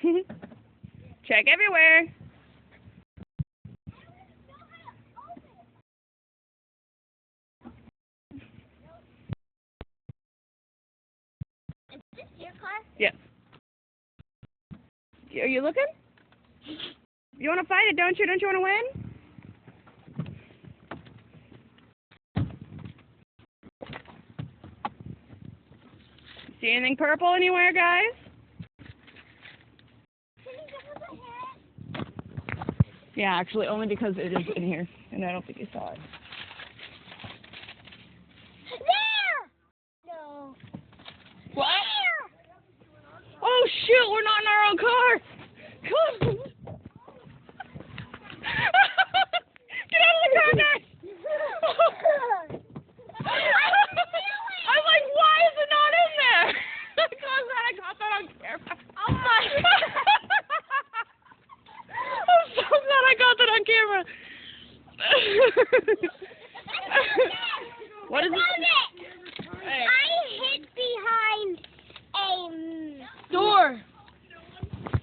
Check everywhere. Is this your car? Yes. Are you looking? You want to fight it, don't you? Don't you want to win? See anything purple anywhere, guys? Yeah, actually, only because it is in here, and I don't think you saw it. There! No. What? Oh, shoot, we're not in our own car! Come on! Get out of the car, guys! I'm like, why is it not in there? Because I got that on camera. Oh my I'm so glad I got that on camera. What is it?